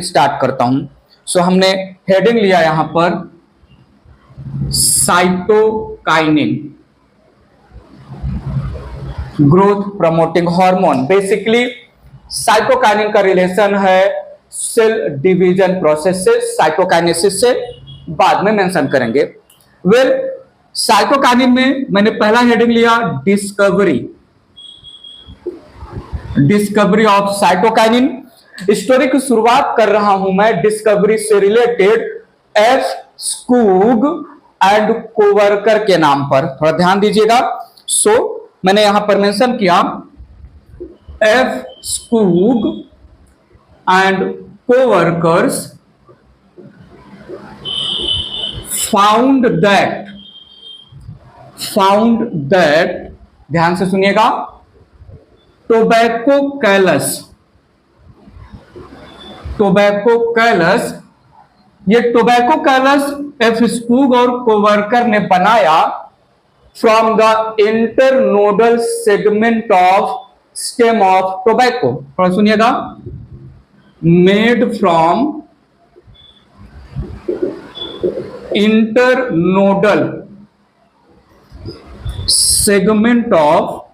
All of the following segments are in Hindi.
स्टार्ट करता हूं। सो हमने हेडिंग लिया यहां पर cytokinin, growth promoting hormone. Basically cytokinin का रिलेशन है सेल डिवीजन प्रोसेस से, साइटोकाइनेसिस से बाद में मेंशन करेंगे। वेल, साइटोकाइनिन में मैंने पहला हेडिंग लिया डिस्कवरी ऑफ साइटोकाइनिन। स्टोरी की शुरुआत कर रहा हूं मैं डिस्कवरी से related F Skoog and co-worker के नाम पर, थोड़ा ध्यान दीजिएगा। सो मैंने यहां पर मेंशन किया F Skoog and coworkers found that, ध्यान से सुनिएगा, टोबैको कैलस, ये टोबैको कैलस एफ स्कूग और कोवर्कर ने बनाया from the internodal segment of stem of tobacco. थोड़ा सुनिएगा, made from internodal segment of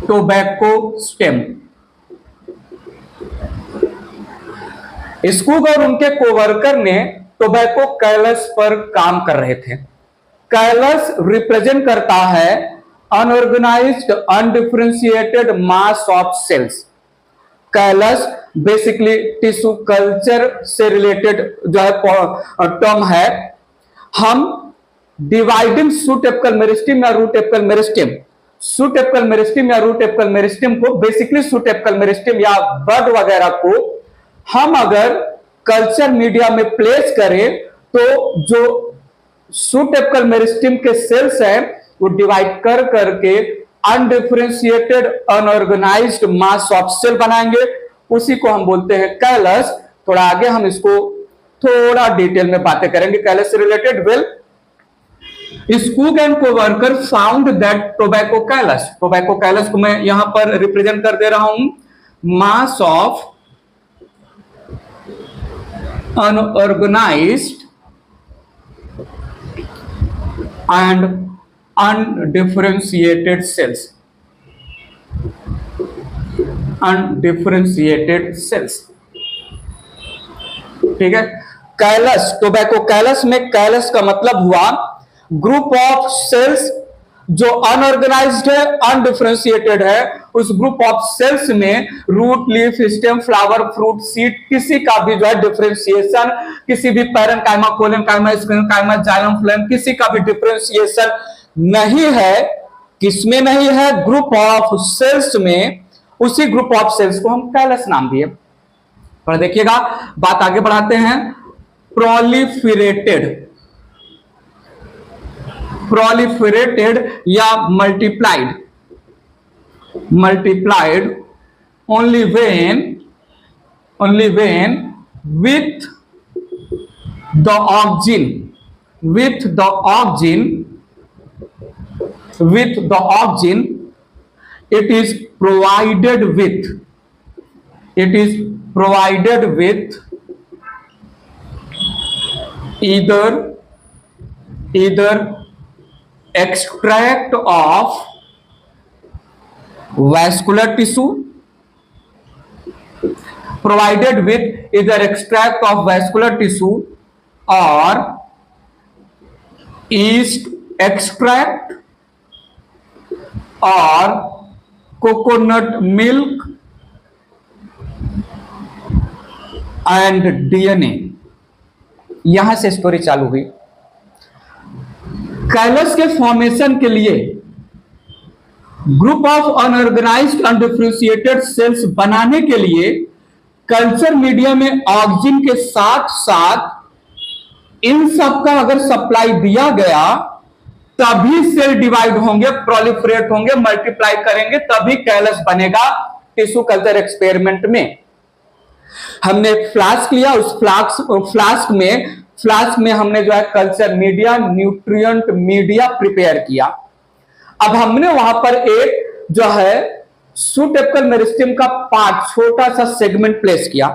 tobacco stem. Skoog और उनके कोवर्कर ने टोबैको कैलस पर काम कर रहे थे। कैलस रिप्रेजेंट करता है unorganised undifferentiated mass of cells. Callus basically tissue culture से रिलेटेड जो है टर्म है। हम डिवाइडिंग सूटेपिकल मेरिस्टेम या root apical meristem, shoot apical meristem या रूट एपिकल मेरिस्टेम को, बेसिकली सूटेपिकल मेरिस्टेम या बड वगैरह को हम अगर कल्चर मीडिया में प्लेस करें तो जो सूटेपिकल मेरिस्टेम के सेल्स हैं वो डिवाइड कर करके undifferentiated unorganised mass of cell बनाएंगे, उसी को हम बोलते हैं कैलस। थोड़ा आगे हम इसको थोड़ा डिटेल में बातें करेंगे कैलस से related. Well, Skoog and coworker found that tobacco callus को मैं यहां पर रिप्रेजेंट कर दे रहा हूं, mass of unorganized and undifferentiated cells, ठीक है। कैलस, टोबैको कैलस में कैलस का मतलब हुआ ग्रुप ऑफ सेल्स जो अनऑर्गेनाइज्ड है, अनडिफरेंशिएटेड है। उस ग्रुप ऑफ सेल्स में root, leaf, stem, flower, fruit, seed, किसी का भी जो है डिफरेंशिएशन, किसी भी parenchyma, collenchyma, sclerenchyma, xylem, phloem, किसी का भी डिफरेंशिएशन नहीं है। किसमें नहीं है? ग्रुप ऑफ सेल्स में। उसी ग्रुप ऑफ सेल्स को हम कैलस नाम दिए। पर देखिएगा, बात आगे बढ़ाते हैं। proliferated या multiplied only when with the oxygen it is provided with either extract of vascular tissue, provided with either extract of vascular tissue or yeast extract or coconut milk and DNA। यहां से स्टोरी चालू हुई। कैलस के फॉर्मेशन के लिए, group of unorganised undifferentiated cells बनाने के लिए कल्चर मीडिया में ऑक्सीजन के साथ साथ इन सब का अगर सप्लाई दिया गया तभी सेल डिवाइड होंगे, प्रोलिफरेट होंगे, मल्टीप्लाई करेंगे, तभी कैलस बनेगा। टिश्यू कल्चर एक्सपेरिमेंट में हमने फ्लास्क लिया, उस फ्लास्क में हमने जो है culture media, nutrient media prepare किया। अब हमने वहां पर एक जो है सूट एपिकल मेरिस्टेम का पार्ट, छोटा सा सेगमेंट प्लेस किया।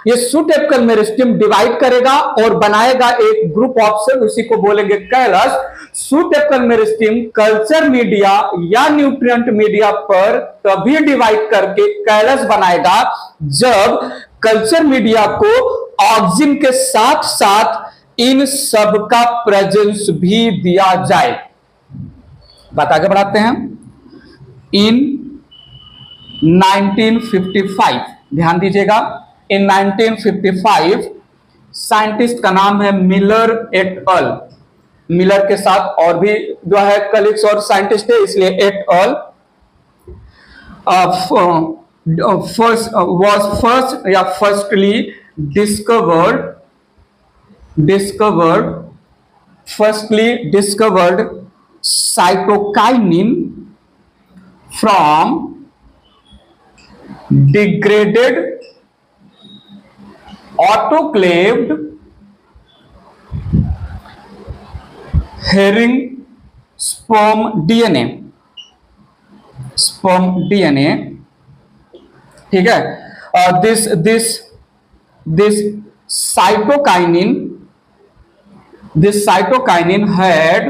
ये सूट एपिकल मेरिस्टेम डिवाइड करेगा और बनाएगा एक ग्रुप ऑफ सेल, उसी को बोलेंगे callus. Suit apical meristem culture media या न्यूट्रिएंट मीडिया पर तभी डिवाइड करके कैलस बनाएगा जब कल्चर मीडिया को ऑक्सीजन के साथ साथ इन सब का प्रेजेंस भी दिया जाए। बात आगे बढ़ाते हैं। इन 1955, ध्यान दीजिएगा, इन 1955 साइंटिस्ट का नाम है मिलर एट अल। मिलर के साथ और भी जो है कलीग्स और साइंटिस्ट है, इसलिए et al firstly discovered cytokinin from degraded autoclaved herring sperm DNA, ठीक है। this cytokinin had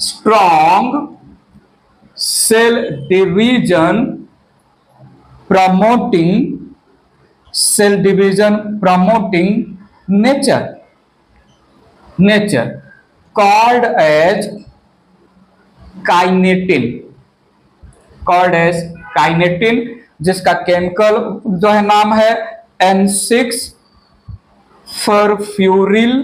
strong cell division promoting nature called as kinetin, जिसका केमिकल जो है नाम है N6-furfuryl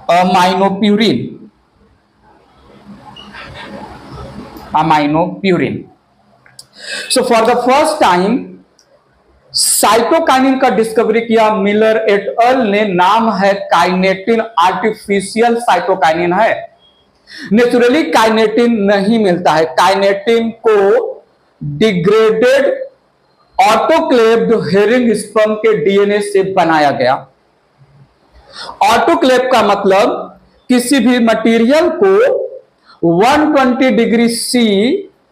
aminopurin। So for the first time cytokinin का डिस्कवरी किया मिलर एट अल ने। नाम है काइनेटिन, आर्टिफिशियल साइटोकाइनिन है। नेचुरली काइनेटिन नहीं मिलता है। काइनेटिन को डिग्रेडेड ऑटोक्लेव्ड हेरिंग स्पर्म के डीएनए से बनाया गया। ऑटोक्लेव का मतलब किसी भी मटेरियल को 120 डिग्री C,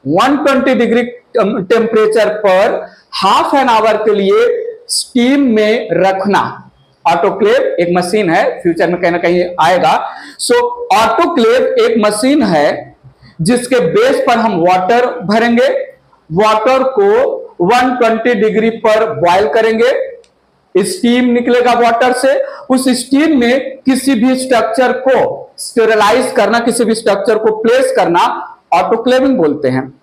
120 डिग्री टेम्परेचर पर हाफ एन आवर के लिए स्टीम में रखना। ऑटोक्लेव एक मशीन है, फ्यूचर में कहीं ना कहीं आएगा। सो ऑटोक्लेव एक मशीन है जिसके बेस पर हम वाटर भरेंगे, वाटर को 120 डिग्री पर बॉयल करेंगे, स्टीम निकलेगा वाटर से। उस स्टीम में किसी भी स्ट्रक्चर को स्टेरलाइज करना, किसी भी स्ट्रक्चर को प्लेस करना ऑटोक्लेविंग बोलते हैं।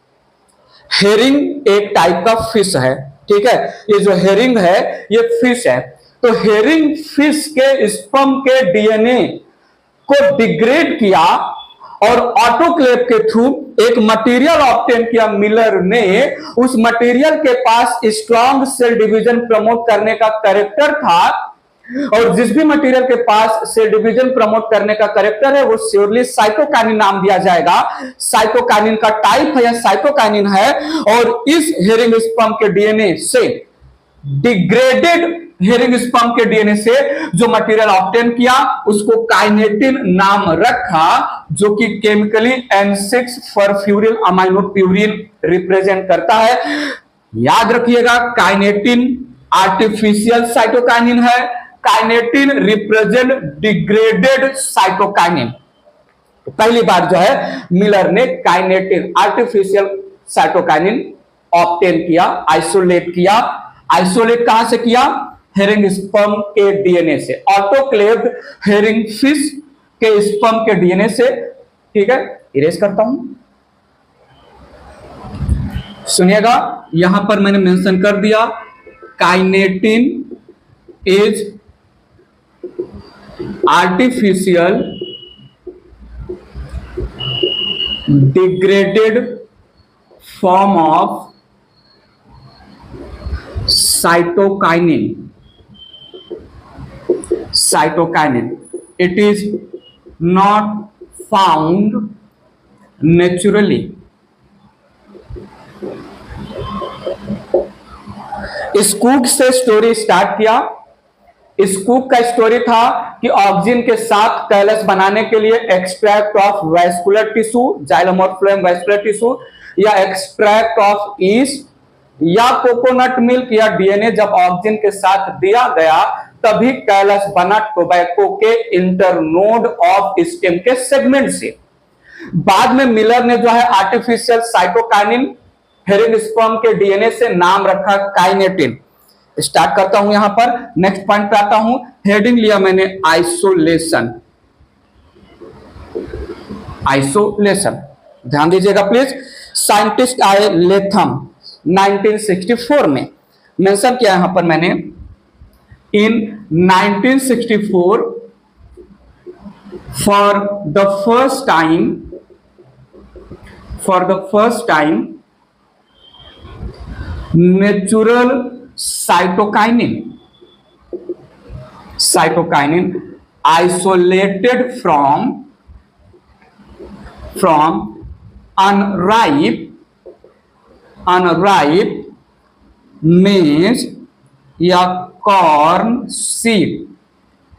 हेरिंग एक टाइप का फिश है, ठीक है। ये जो हेरिंग है ये फिश है। तो हेरिंग फिश के स्पर्म के डीएनए को डिग्रेड किया और ऑटोक्लेव के थ्रू एक मटेरियल ऑब्टेन किया मिलर ने। उस मटेरियल के पास स्ट्रॉन्ग सेल डिवीजन प्रमोट करने का कैरेक्टर था, और जिस भी मटेरियल के पास सेल डिवीजन प्रमोट करने का कैरेक्टर है वो श्योरली साइटोकाइनिन नाम दिया जाएगा। साइटोकाइनिन का टाइप है या साइटोकाइनिन है, और इस हेरिंग स्पर्म के डीएनए से, डिग्रेडेड हेरिंग स्पर्म के डीएनए से जो मटेरियल ऑब्टेन किया उसको काइनेटिन नाम रखा, जो कि केमिकली N6-furfuryl aminopurin रिप्रेजेंट करता है। याद रखिएगा, काइनेटिन आर्टिफिशियल साइटोकाइनिन है। Kinetin represent degraded cytokinin. तो पहली बार जो है मिलर ने काइनेटिन आर्टिफिशियल साइटोकाइनिन ऑब्टेन किया, आइसोलेट किया। आइसोलेट कहां से किया? हेरिंग स्पर्म के डीएनए से, ऑटोक्लेव्ड हेरिंग फिश के स्पर्म के डीएनए से। ठीक है, इरेज करता हूं, सुनिएगा। यहां पर मैंने मेंशन कर दिया, kinetin is artificial degraded form of cytokinin. It is not found naturally. स्कूक से स्टोरी स्टार्ट किया। स्कूक का स्टोरी था कि ऑक्सीजन के साथ कैलस बनाने के लिए extract of vascular tissue, xylem और फ्लोएम वैस्कुलर टिश्यू, या एक्सट्रैक्ट ऑफ ईस्ट या कोकोनट मिल्क या डीएनए जब ऑक्सीजन के साथ दिया गया तभी कैलस बना टोबैको के इंटरनोड ऑफ स्टेम के सेगमेंट से। बाद में मिलर ने जो है आर्टिफिशियल साइटोकाइनिन हेरिंग स्पर्म के डीएनए से नाम रखा काइनेटिन। स्टार्ट करता हूं यहां पर, नेक्स्ट पॉइंट पे आता हूं। हेडिंग लिया मैंने आइसोलेशन। आइसोलेशन ध्यान दीजिएगा प्लीज। साइंटिस्ट आए लेथम 1964 में, मेंशन किया यहां पर मैंने, इन 1964 for the first time natural cytokinin isolated from unripe maize या कॉर्न सीड,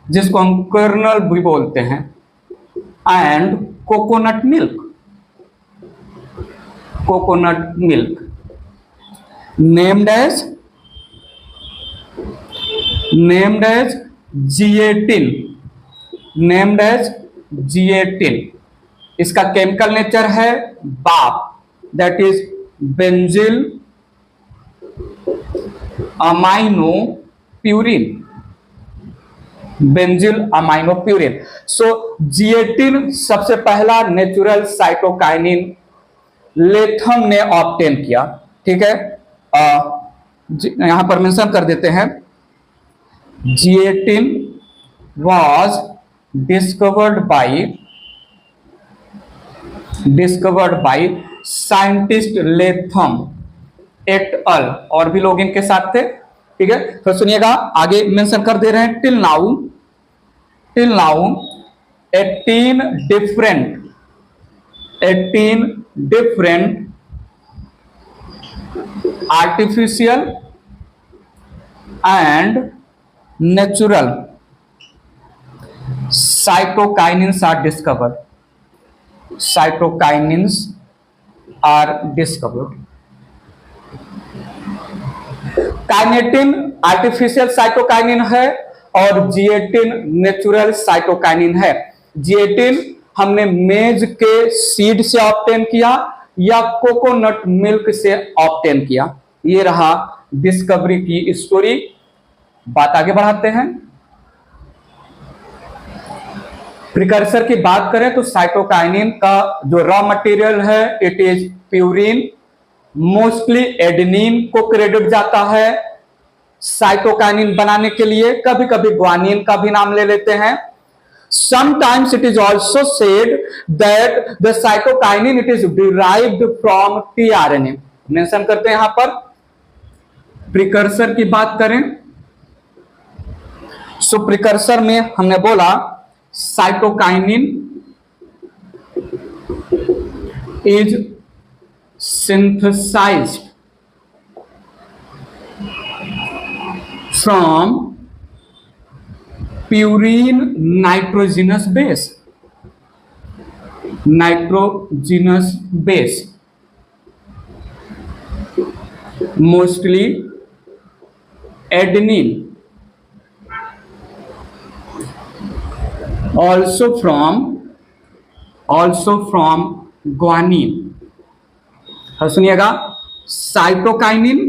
जिसको हम कर्नल भी बोलते हैं, and coconut milk named as G18। इसका केमिकल नेचर है BAP, that is benzyl aminopurine. So G18 सबसे पहला नेचुरल साइटोकाइनिन लेथम ने ऑब्टेन किया। ठीक है, यहां पर मेंशन कर देते हैं, G18 was discovered by scientist Letham et al, और भी लोग इनके साथ थे। ठीक है, तो सुनिएगा आगे मेंशन कर दे रहे हैं, till now 18 different artificial and natural cytokinins are discovered। Kinetin artificial cytokinin है और G18 नेचुरल साइटोकाइनिन है। G18 हमने मेज के सीड से ऑब्टेन किया या कोकोनट मिल्क से ऑब्टेन किया। ये रहा डिस्कवरी की स्टोरी। बात आगे बढ़ाते हैं। प्रिकर्सर की बात करें तो साइटोकाइनिन का जो रॉ मटेरियल है it is purine, mostly adenine को क्रेडिट जाता है साइटोकाइनिन बनाने के लिए। कभी कभी ग्वानिन का भी नाम ले लेते हैं। Sometimes it is also said that the cytokinin it is derived from tRNA। Mention करते हैं यहां पर। प्रिकर्सर की बात करें सो प्रिकर्सर में हमने बोला cytokinin is synthesized from purine nitrogenous base, mostly adenine, also from guanine। सुनिएगा, साइटोकाइनिन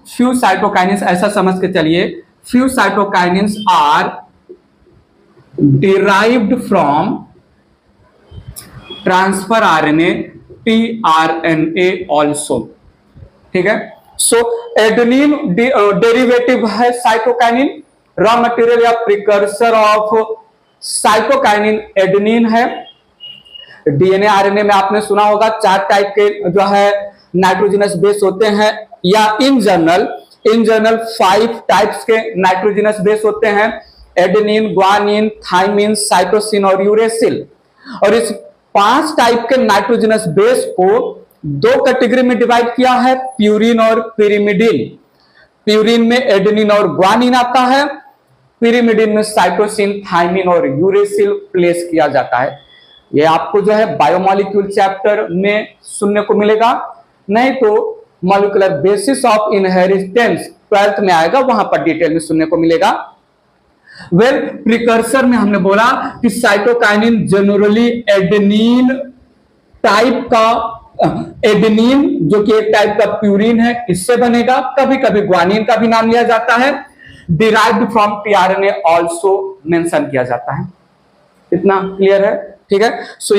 फ्यू साइटोकाइनिन्स ऐसा समझ के चलिए, few cytokinins are derived from transfer RNA tRNA also. ठीक है, सो एडेनिन डेरिवेटिव है साइटोकाइनिन, रॉ मटेरियल या प्रिकर्सर ऑफ साइटोकाइनिन एडेनिन है। डीएनए आरएनए में आपने सुना होगा 4 टाइप के जो है नाइट्रोजनस बेस होते हैं, या इन जनरल 5 टाइप्स के नाइट्रोजनस बेस होते हैं, एडेनिन, ग्वानिन, थाइमिन, साइटोसिन और यूरेसिल। और इस 5 टाइप के नाइट्रोजनस बेस को 2 कैटेगरी में डिवाइड किया है, प्यूरिन और पिरिमिडिन। प्यूरिन में एडेनिन और ग्वानिन आता है, पिरिमिडिन में साइटोसिन, थाइमिन और यूरेसिल प्लेस किया जाता है। ये आपको जो है बायोमॉलिक्यूल चैप्टर में सुनने को मिलेगा, नहीं तो molecular basis of inheritance 12th में आएगा, वहां पर डिटेल में सुनने को मिलेगा। वेल, प्रिकर्सर में हमने बोला कि साइटोकाइनिन जनरली एडेनिन टाइप का, एडेनिन जो कि एक टाइप का प्यूरिन है, इससे बनेगा। कभी कभी ग्वानिन का भी नाम लिया जाता है। Derived from tRNA also mention किया जाता है। इतना क्लियर है? ठीक है। सो